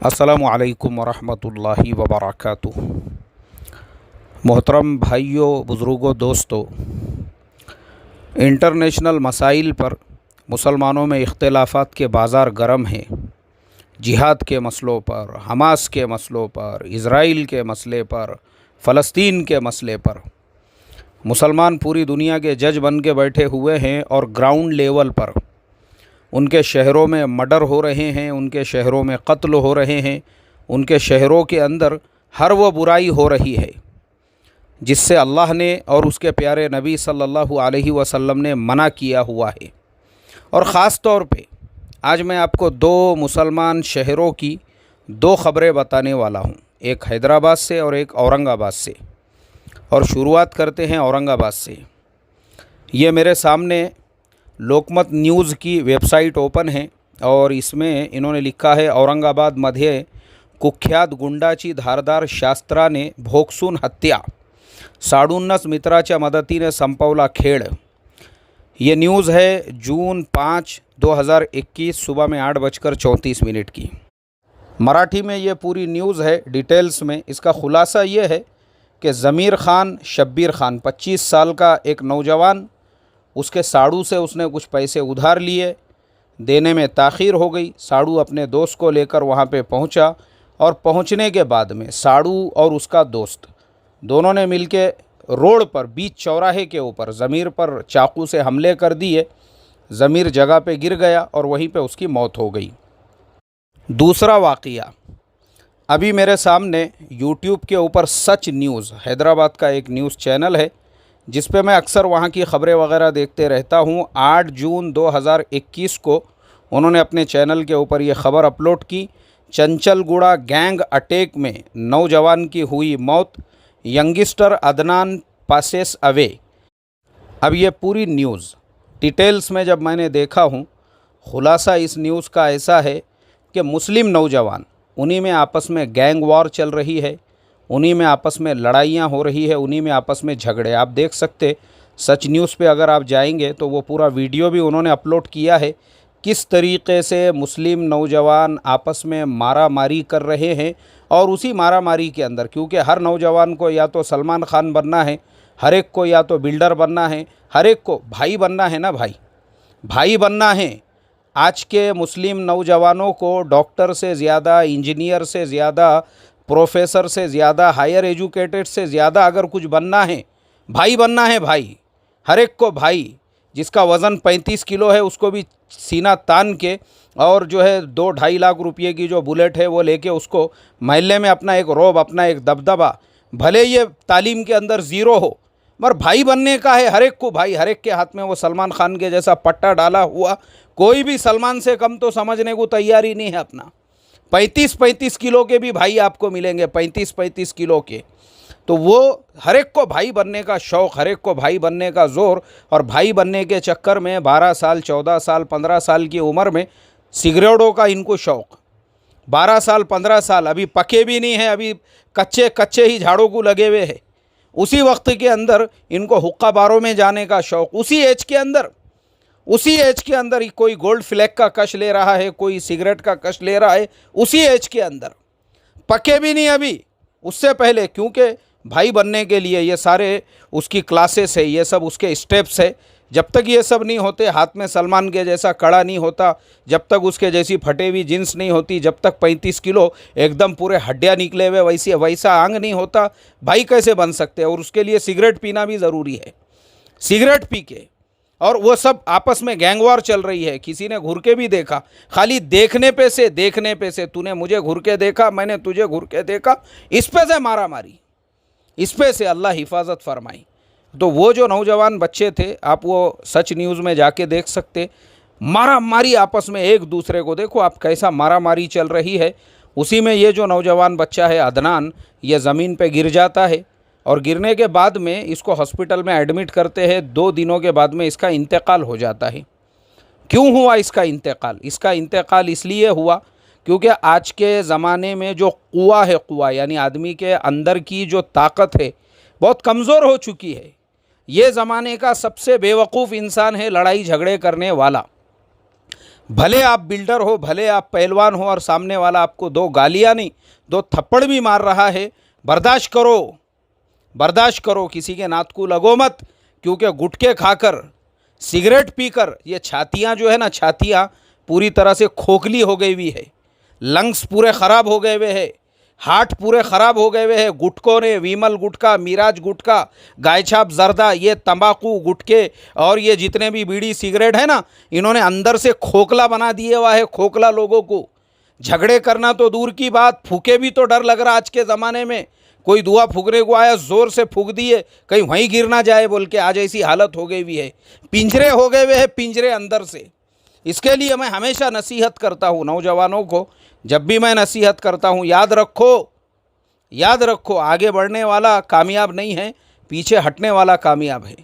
अस्सलामु अलैकुम वरहमतुल्लाहि वबरकातुहू। मोहतरम भाइयों, बुज़ुर्गों, दोस्तों, इंटरनेशनल मसाइल पर मुसलमानों में इख्तिलाफ़ात के बाज़ार गर्म हैं। जिहाद के मसलों पर, हमास के मसलों पर, इज़राइल के मसले पर, फ़लस्तीन के मसले पर मुसलमान पूरी दुनिया के जज बन के बैठे हुए हैं और ग्राउंड लेवल पर उनके शहरों में मर्डर हो रहे हैं, उनके शहरों में कत्ल हो रहे हैं, उनके शहरों के अंदर हर वो बुराई हो रही है जिससे अल्लाह ने और उसके प्यारे नबी सल्लल्लाहु अलैहि वसल्लम ने मना किया हुआ है। और ख़ास तौर पे आज मैं आपको दो मुसलमान शहरों की दो ख़बरें बताने वाला हूँ, एक हैदराबाद से और एक औरंगाबाद से। और शुरुआत करते हैं औरंगाबाद से। ये मेरे सामने लोकमत न्यूज़ की वेबसाइट ओपन है और इसमें इन्होंने लिखा है, औरंगाबाद मध्ये कुख्यात गुंडाची धारदार शास्त्राने भोगसून हत्या, 19.5 मित्राच्या मदतीने संपवला खेळ। ये न्यूज़ है जून 5, 2021 सुबह में 8:34 की। मराठी में ये पूरी न्यूज़ है डिटेल्स में। इसका ख़ुलासा ये है कि ज़मीर ख़ान शब्बीर ख़ान 25 साल का एक नौजवान, उसके साड़ू से उसने कुछ पैसे उधार लिए, देने में ताख़ीर हो गई। साड़ू अपने दोस्त को लेकर वहाँ पे पहुँचा और पहुँचने के बाद में साड़ू और उसका दोस्त दोनों ने मिलके रोड पर बीच चौराहे के ऊपर ज़मीर पर चाकू से हमले कर दिए। ज़मीर जगह पे गिर गया और वहीं पे उसकी मौत हो गई। दूसरा वाक़या अभी मेरे सामने यूट्यूब के ऊपर सच न्यूज़, हैदराबाद का एक न्यूज़ चैनल है जिस पे मैं अक्सर वहाँ की ख़बरें वगैरह देखते रहता हूँ। 8 जून 2021 को उन्होंने अपने चैनल के ऊपर ये ख़बर अपलोड की, चंचलगुड़ा गैंग अटैक में नौजवान की हुई मौत, यंगस्टर अदनान पासेस अवे। अब ये पूरी न्यूज़ डिटेल्स में जब मैंने देखा हूँ, ख़ुलासा इस न्यूज़ का ऐसा है कि मुस्लिम नौजवान, उन्हीं में आपस में गैंग वॉर चल रही है, उन्हीं में आपस में लड़ाइयाँ हो रही है, उन्हीं में आपस में झगड़े। आप देख सकते सच न्यूज़ पे अगर आप जाएंगे तो वो पूरा वीडियो भी उन्होंने अपलोड किया है, किस तरीक़े से मुस्लिम नौजवान आपस में मारा मारी कर रहे हैं। और उसी मारा मारी के अंदर, क्योंकि हर नौजवान को या तो सलमान खान बनना है, हर एक को या तो बिल्डर बनना है, हर एक को भाई बनना है ना, भाई बनना है। आज के मुस्लिम नौजवानों को डॉक्टर से ज़्यादा, इंजीनियर से ज़्यादा, प्रोफेसर से ज़्यादा, हायर एजुकेटेड से ज़्यादा अगर कुछ बनना है, भाई बनना है। भाई, हर एक को भाई। जिसका वज़न 35 किलो है उसको भी सीना तान के और जो है 2-2.5 लाख रुपये की जो बुलेट है वो लेके उसको महल्ले में अपना एक रोब, अपना एक दबदबा, भले ये तालीम के अंदर ज़ीरो हो, मगर भाई बनने का है हर एक को भाई। हर एक के हाथ में वो सलमान खान के जैसा पट्टा डाला हुआ, कोई भी सलमान से कम तो समझने को तैयार ही नहीं है अपना। 35-35 किलो के भी भाई आपको मिलेंगे, 35-35 किलो के। तो वो हर एक को भाई बनने का शौक़, हर एक को भाई बनने का ज़ोर, और भाई बनने के चक्कर में 12 साल, 14 साल, 15 साल की उम्र में सिगरेटों का इनको शौक़। 12 साल, 15 साल, अभी पके भी नहीं है, अभी कच्चे कच्चे ही झाड़ों को लगे हुए हैं। उसी वक्त के अंदर इनको हुक्का बारों में जाने का शौक़। उसी एज के अंदर कोई गोल्ड फ्लैग का कश ले रहा है, कोई सिगरेट का कश ले रहा है, उसी एज के अंदर। पके भी नहीं अभी, उससे पहले, क्योंकि भाई बनने के लिए ये सारे उसकी क्लासेस है, ये सब उसके स्टेप्स है। जब तक ये सब नहीं होते, हाथ में सलमान के जैसा कड़ा नहीं होता, जब तक उसके जैसी फटे हुई जीन्स नहीं होती, जब तक 35 किलो एकदम पूरे हड्डियाँ निकले हुए वैसा आंग नहीं होता, भाई कैसे बन सकते हैं। और उसके लिए सिगरेट पीना भी ज़रूरी है। सिगरेट पी के, और वो सब आपस में गैंग वॉर चल रही है। किसी ने घूर के भी देखा, खाली देखने पे से तूने मुझे घूर के देखा, मैंने तुझे घूर के देखा, इस पे से मारा मारी, इस पे से अल्लाह हिफाजत फरमाई। तो वो जो नौजवान बच्चे थे, आप वो सच न्यूज़ में जाके देख सकते, मारा मारी आपस में एक दूसरे को। देखो आप कैसा मारा मारी चल रही है। उसी में ये जो नौजवान बच्चा है अदनान, ये ज़मीन पे गिर जाता है और गिरने के बाद में इसको हॉस्पिटल में एडमिट करते हैं। 2 दिनों के बाद में इसका इंतकाल हो जाता है। क्यों हुआ इसका इंतकाल? इसका इंतकाल इसलिए हुआ क्योंकि आज के ज़माने में जो कुआ है, कुआ यानी आदमी के अंदर की जो ताकत है, बहुत कमज़ोर हो चुकी है। ये ज़माने का सबसे बेवकूफ़ इंसान है लड़ाई झगड़े करने वाला। भले आप बिल्डर हो, भले आप पहलवान हो और सामने वाला आपको दो गालियाँ नहीं, दो थप्पड़ भी मार रहा है, बर्दाश्त करो, बर्दाश्त करो, किसी के नात को लगो मत। क्योंकि गुटखे खाकर, सिगरेट पीकर ये छातियाँ जो है ना, छातियाँ पूरी तरह से खोखली हो गई हुई है, लंग्स पूरे ख़राब हो गए हुए हैं, हार्ट पूरे ख़राब हो गए हुए हैं। गुटकों ने, विमल गुटखा, मिराज गुटखा, गायछाप जर्दा, ये तंबाकू गुटके और ये जितने भी बीड़ी सिगरेट है ना, इन्होंने अंदर से खोखला बना दिया हुआ है, खोखला लोगों को। झगड़े करना तो दूर की बात, फूके भी तो डर लग रहा आज के ज़माने में। कोई दुआ फूकने को आया, ज़ोर से फूक दिए, कहीं वहीं गिर ना जाए बोल के आज ऐसी हालत हो गई हुई है। पिंजरे हो गए हुए हैं, पिंजरे अंदर से। इसके लिए मैं हमेशा नसीहत करता हूँ नौजवानों को, जब भी मैं नसीहत करता हूँ, याद रखो, याद रखो, आगे बढ़ने वाला कामयाब नहीं है, पीछे हटने वाला कामयाब है।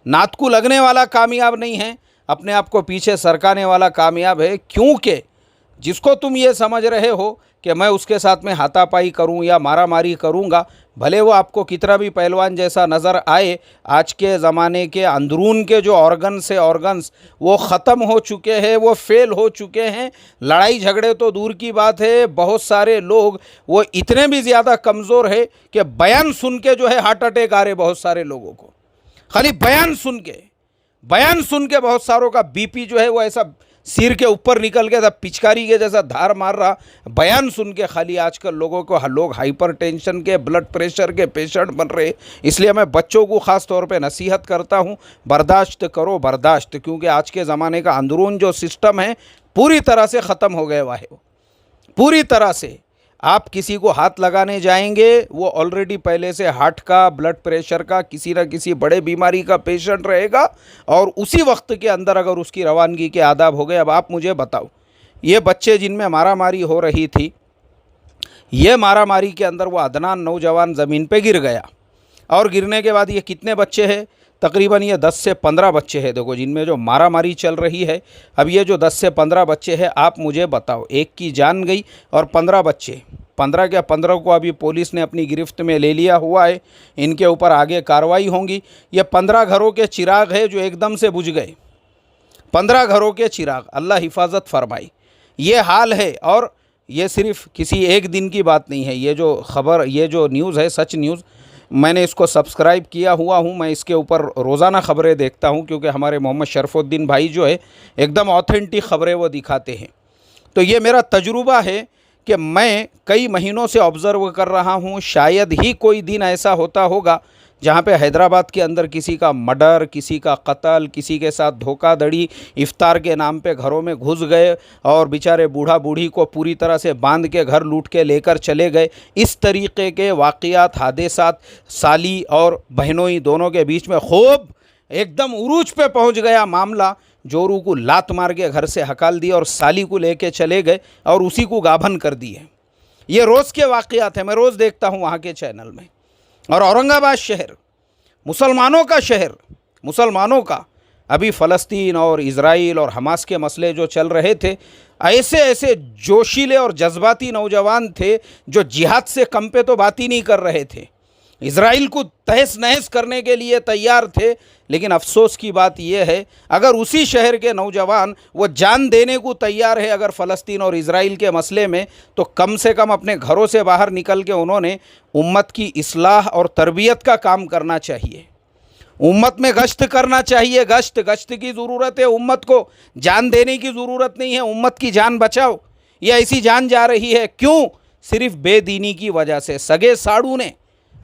नात को लगने वाला कामयाब नहीं है, अपने आप को पीछे सरकाने वाला कामयाब है। क्योंकि जिसको तुम ये समझ रहे हो कि मैं उसके साथ में हाथापाई करूं या मारामारी करूंगा, भले वो आपको कितना भी पहलवान जैसा नज़र आए, आज के ज़माने के अंदरून के जो ऑर्गन्स है, ऑर्गन्स वो ख़त्म हो चुके हैं, वो फेल हो चुके हैं। लड़ाई झगड़े तो दूर की बात है, बहुत सारे लोग वो इतने भी ज़्यादा कमज़ोर है कि बयान सुन के जो है हार्ट अटैक आ रहे बहुत सारे लोगों को। खाली बयान सुन के, बयान सुन के बहुत सारों का बीपी जो है वो ऐसा सिर के ऊपर निकल के तब पिचकारी के जैसा धार मार रहा। बयान सुन के खाली आजकल लोगों को, लोग हाइपर टेंशन के, ब्लड प्रेशर के पेशेंट बन रहे। इसलिए मैं बच्चों को ख़ास तौर पे नसीहत करता हूँ, बर्दाश्त करो, बर्दाश्त। क्योंकि आज के ज़माने का अंदरून जो सिस्टम है पूरी तरह से ख़त्म हो गया हुआ है, पूरी तरह से। आप किसी को हाथ लगाने जाएंगे, वो ऑलरेडी पहले से हार्ट का, ब्लड प्रेशर का, किसी न किसी बड़े बीमारी का पेशेंट रहेगा, और उसी वक्त के अंदर अगर उसकी रवानगी के आदाब हो गए। अब आप मुझे बताओ, ये बच्चे जिनमें मारामारी हो रही थी, ये मारामारी के अंदर वो अदनान नौजवान ज़मीन पे गिर गया, और गिरने के बाद ये कितने बच्चे हैं? तकरीबन ये 10 से 15 बच्चे हैं, देखो, जिनमें जो मारामारी चल रही है। अब ये जो 10 से 15 बच्चे हैं, आप मुझे बताओ, एक की जान गई और 15 बच्चे, 15 क्या 15 को अभी पुलिस ने अपनी गिरफ्त में ले लिया हुआ है, इनके ऊपर आगे कार्रवाई होंगी। ये 15 घरों के चिराग है जो एकदम से बुझ गए, 15 घरों के चिराग, अल्लाह हिफाजत फरमाई। ये हाल है, और ये सिर्फ किसी एक दिन की बात नहीं है। ये जो खबर, ये जो न्यूज़ है, सच न्यूज़, मैंने इसको सब्सक्राइब किया हुआ हूँ, मैं इसके ऊपर रोज़ाना ख़बरें देखता हूँ, क्योंकि हमारे मोहम्मद शरफुद्दीन भाई जो है एकदम ऑथेंटिक ख़बरें वो दिखाते हैं। तो ये मेरा तजुर्बा है कि मैं कई महीनों से ऑब्ज़र्व कर रहा हूँ, शायद ही कोई दिन ऐसा होता होगा जहाँ पे हैदराबाद के अंदर किसी का मर्डर, किसी का कत्ल, किसी के साथ धोखाधड़ी, इफ्तार के नाम पे घरों में घुस गए और बेचारे बूढ़ा बूढ़ी को पूरी तरह से बांध के घर लूट के लेकर चले गए। इस तरीक़े के वाक़यात, हादसात साली और बहनोई दोनों के बीच में खूब एकदम उरूज पे पहुँच गया मामला। जोरू को लात मार के घर से हकाल दिया और साली को लेके चले गए और उसी को गाभन कर दिए। ये रोज़ के वाक़यात हैं, मैं रोज़ देखता हूँ वहाँ के चैनल में। और औरंगाबाद शहर, मुसलमानों का शहर, मुसलमानों का, अभी फ़लस्तीन और इज़राइल और हमास के मसले जो चल रहे थे, ऐसे ऐसे जोशीले और जज्बाती नौजवान थे जो जिहाद से कम पे तो बात ही नहीं कर रहे थे, इज़राइल को तहस नहस करने के लिए तैयार थे। लेकिन अफसोस की बात यह है, अगर उसी शहर के नौजवान वो जान देने को तैयार है अगर फ़लस्तीन और इज़राइल के मसले में, तो कम से कम अपने घरों से बाहर निकल के उन्होंने उम्मत की इस्लाह और तरबियत का काम करना चाहिए। उम्मत में गश्त करना चाहिए, गश्त की ज़रूरत है, उम्मत को जान देने की ज़रूरत नहीं है। उम्मत की जान बचाओ। ये ऐसी जान जा रही है क्यों? सिर्फ बेदीनी की वजह से। सगे साड़ू ने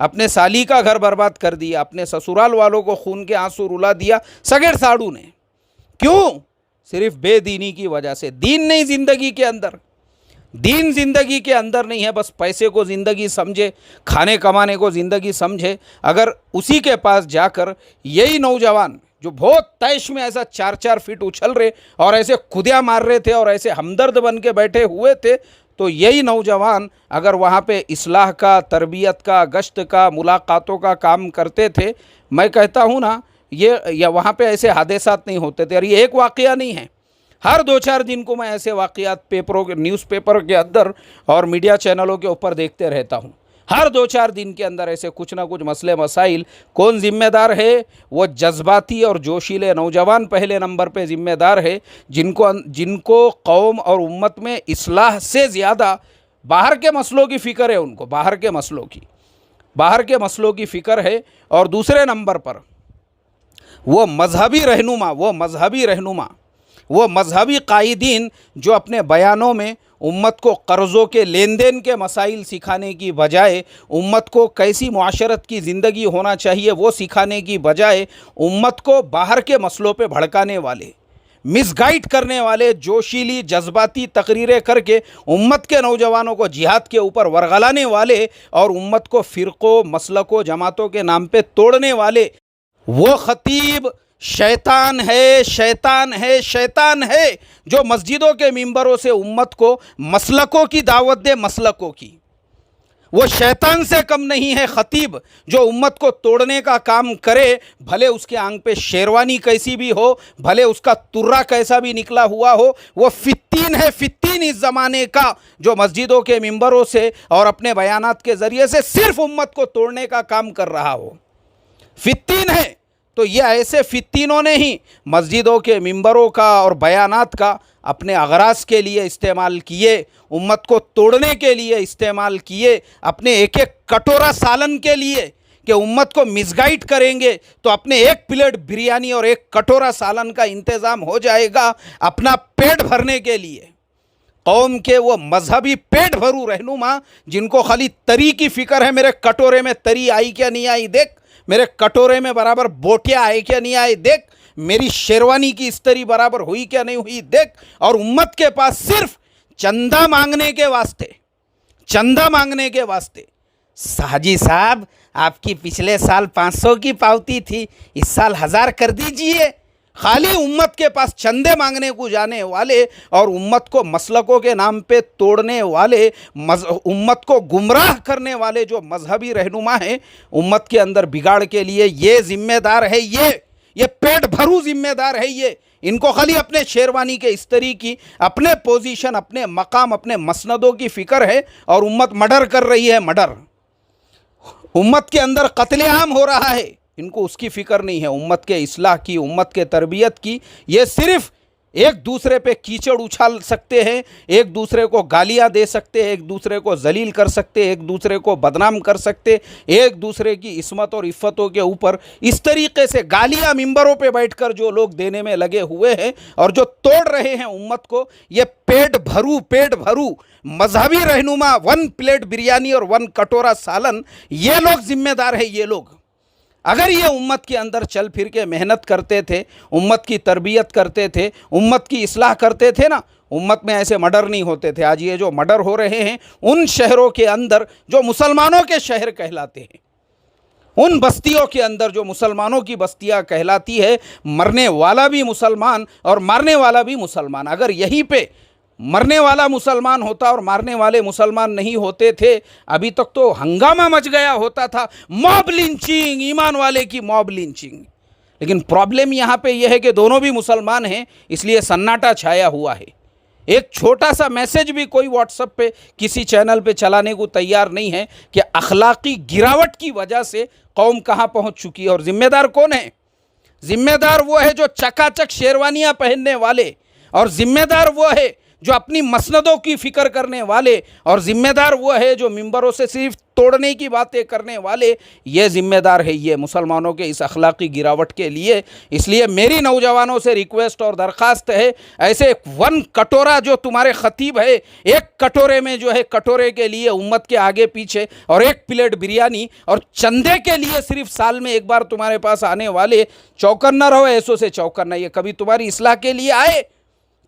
अपने साली का घर बर्बाद कर दिया, अपने ससुराल वालों को खून के आंसू रुला दिया सगे साड़ू ने। क्यों? सिर्फ बेदीनी की वजह से। दीन नहीं ज़िंदगी के अंदर, दीन ज़िंदगी के अंदर नहीं है। बस पैसे को ज़िंदगी समझे, खाने कमाने को ज़िंदगी समझे। अगर उसी के पास जाकर यही नौजवान जो बहुत तैश में ऐसा 4-4 फीट उछल रहे और ऐसे खुदिया मार रहे थे और ऐसे हमदर्द बन के बैठे हुए थे, तो यही नौजवान अगर वहाँ पे इस्लाह का, तरबियत का, गश्त का, मुलाकातों का काम करते थे, मैं कहता हूँ ना, ये वहाँ पे ऐसे हादसात नहीं होते थे। और ये एक वाक़या नहीं है, हर 2-4 दिन को मैं ऐसे वाक़यात पेपरों के, न्यूज़पेपर के अंदर और मीडिया चैनलों के ऊपर देखते रहता हूँ। हर 2-4 दिन के अंदर ऐसे कुछ ना कुछ मसले मसाइल। कौन ज़िम्मेदार है? वो जज्बाती और जोशीले नौजवान पहले नंबर पे ज़िम्मेदार है, जिनको कौम और उम्मत में इस्लाह से ज़्यादा बाहर के मसलों की फ़िक्र है। उनको बाहर के मसलों की फ़िक्र है। और दूसरे नंबर पर वो मजहबी कायदीन जो अपने बयानों में उम्मत को कर्ज़ों के लेन देन के मसाइल सिखाने की बजाय, उम्मत को कैसी मुआशरत की ज़िंदगी होना चाहिए वो सिखाने की बजाय, उम्मत को बाहर के मसलों पे भड़काने वाले, मिसगाइड करने वाले, जोशीली जज्बाती तकरीरें करके उम्मत के नौजवानों को जिहाद के ऊपर वरगलाने वाले और उम्मत को फ़िरक़ों, मसलकों, जमातों के नाम पे तोड़ने वाले, वो ख़तीब शैतान है जो मस्जिदों के मिंबरों से उम्मत को मसलकों की दावत दे। मसलकों की वो शैतान से कम नहीं है ख़तीब जो उम्मत को तोड़ने का काम करे, भले उसके आंग पे शेरवानी कैसी भी हो, भले उसका तुर्रा कैसा भी निकला हुआ हो। वो फित्तीन इस ज़माने का जो मस्जिदों के मिंबरों से और अपने बयानात के ज़रिए से सिर्फ उम्मत को तोड़ने का काम कर रहा हो, फित्तीन है। तो ये ऐसे फित्तीनों ने ही मस्जिदों के मिंबरों का और बयानात का अपने अगराज के लिए इस्तेमाल किए, उम्मत को तोड़ने के लिए इस्तेमाल किए, अपने एक एक कटोरा सालन के लिए कि उम्मत को मिसगाइड करेंगे तो अपने एक प्लेट बिरयानी और एक कटोरा सालन का इंतज़ाम हो जाएगा अपना पेट भरने के लिए। कौम के वो मजहबी पेट भरू रहनुमा जिनको खाली तरी की फ़िक्र है, मेरे कटोरे में तरी आई क्या नहीं आई देख, मेरे कटोरे में बराबर बोटियाँ आए क्या नहीं आए देख, मेरी शेरवानी की इस्तरी बराबर हुई क्या नहीं हुई देख। और उम्मत के पास सिर्फ चंदा मांगने के वास्ते हाजी साहब आपकी पिछले साल 500 की पावती थी, इस साल 1000 कर दीजिए। खाली उम्मत के पास चंदे मांगने को जाने वाले और उम्मत को मसलकों के नाम पे तोड़ने वाले, उम्मत को गुमराह करने वाले जो मजहबी रहनुमा हैं, उम्मत के अंदर बिगाड़ के लिए ये ज़िम्मेदार है। ये पेट भरू ज़िम्मेदार है। ये इनको खाली अपने शेरवानी के इस्तरी की, अपने पोजीशन, अपने मकाम, अपने मसनदों की फ़िक्र है। और उम्मत मर्डर कर रही है, उम्मत के अंदर कत्लेआम हो रहा है, इनको उसकी फ़िक्र नहीं है, उम्मत के इस्लाह की, उम्मत के तरबियत की। ये सिर्फ़ एक दूसरे पे कीचड़ उछाल सकते हैं, एक दूसरे को गालियां दे सकते हैं, एक दूसरे को जलील कर सकते हैं, एक दूसरे को बदनाम कर सकते, एक दूसरे की इस्मत और इफ़्फ़तों के ऊपर इस तरीके से गालियां मिंबरों पे बैठकर जो लोग देने में लगे हुए हैं और जो तोड़ रहे हैं उम्मत को, ये पेट भरू मजहबी रहनुमा 1 प्लेट बिरयानी और 1 कटोरा सालन, ये लोग ज़िम्मेदार है। ये लोग अगर ये उम्मत के अंदर चल फिर के मेहनत करते थे, उम्मत की तरबियत करते थे, उम्मत की इस्लाह करते थे ना, उम्मत में ऐसे मर्डर नहीं होते थे। आज ये जो मर्डर हो रहे हैं उन शहरों के अंदर जो मुसलमानों के शहर कहलाते हैं, उन बस्तियों के अंदर जो मुसलमानों की बस्तियां कहलाती है, मरने वाला भी मुसलमान और मारने वाला भी मुसलमान। अगर यहीं पे मरने वाला मुसलमान होता और मारने वाले मुसलमान नहीं होते थे, अभी तक तो हंगामा मच गया होता था, मॉब लिंचिंग, ईमान वाले की मॉब लिंचिंग। लेकिन प्रॉब्लम यहाँ पे यह है कि दोनों भी मुसलमान हैं, इसलिए सन्नाटा छाया हुआ है। एक छोटा सा मैसेज भी कोई व्हाट्सएप पे किसी चैनल पे चलाने को तैयार नहीं है कि अखलाकी गिरावट की वजह से कौम कहाँ पहुँच चुकी है। और ज़िम्मेदार कौन है? ज़िम्मेदार वो है जो चकाचक शेरवानियाँ पहनने वाले, और ज़िम्मेदार वो है जो अपनी मसनदों की फ़िक्र करने वाले, और ज़िम्मेदार वो है जो मिंबरों से सिर्फ तोड़ने की बातें करने वाले। ये ज़िम्मेदार है ये मुसलमानों के इस अखलाकी गिरावट के लिए। इसलिए मेरी नौजवानों से रिक्वेस्ट और दरख्वास्त है, ऐसे 1 कटोरा जो तुम्हारे ख़तीब है, एक कटोरे में जो है कटोरे के लिए उम्मत के आगे पीछे और 1 प्लेट बिरयानी और चंदे के लिए सिर्फ साल में एक बार तुम्हारे पास आने वाले, चौकन्ना रहो ऐसों से चौकन्ना। ये कभी तुम्हारी इस्लाह के लिए आए,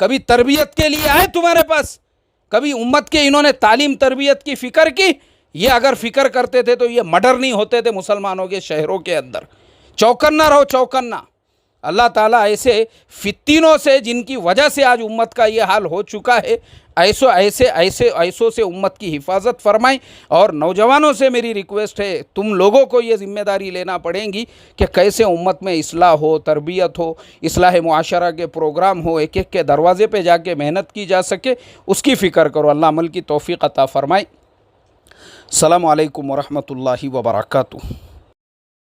कभी तरबियत के लिए आए तुम्हारे पास, कभी उम्मत के इन्होंने तालीम तरबियत की फ़िक्र की? ये अगर फ़िक्र करते थे तो ये मर्डर नहीं होते थे मुसलमानों के शहरों के अंदर। चौकन्ना रहो, चौकन्ना। अल्लाह ताला ऐसे फित्तीनों से जिनकी वजह से आज उम्मत का ये हाल हो चुका है, ऐसों से उम्मत की हिफाजत फरमाएं। और नौजवानों से मेरी रिक्वेस्ट है, तुम लोगों को ये ज़िम्मेदारी लेना पड़ेगी कि कैसे उम्मत में इस्लाह हो, तरबियत हो, इस्लाह मुआशरा के प्रोग्राम हो, एक एक के दरवाज़े पे जाके मेहनत की जा सके, उसकी फ़िक्र करो। अल्लाह अमल की तौफ़ीक़ अता फ़रमाए। अस्सलामु अलैकुम वरहमतुल्लाहि वबरकातुहू।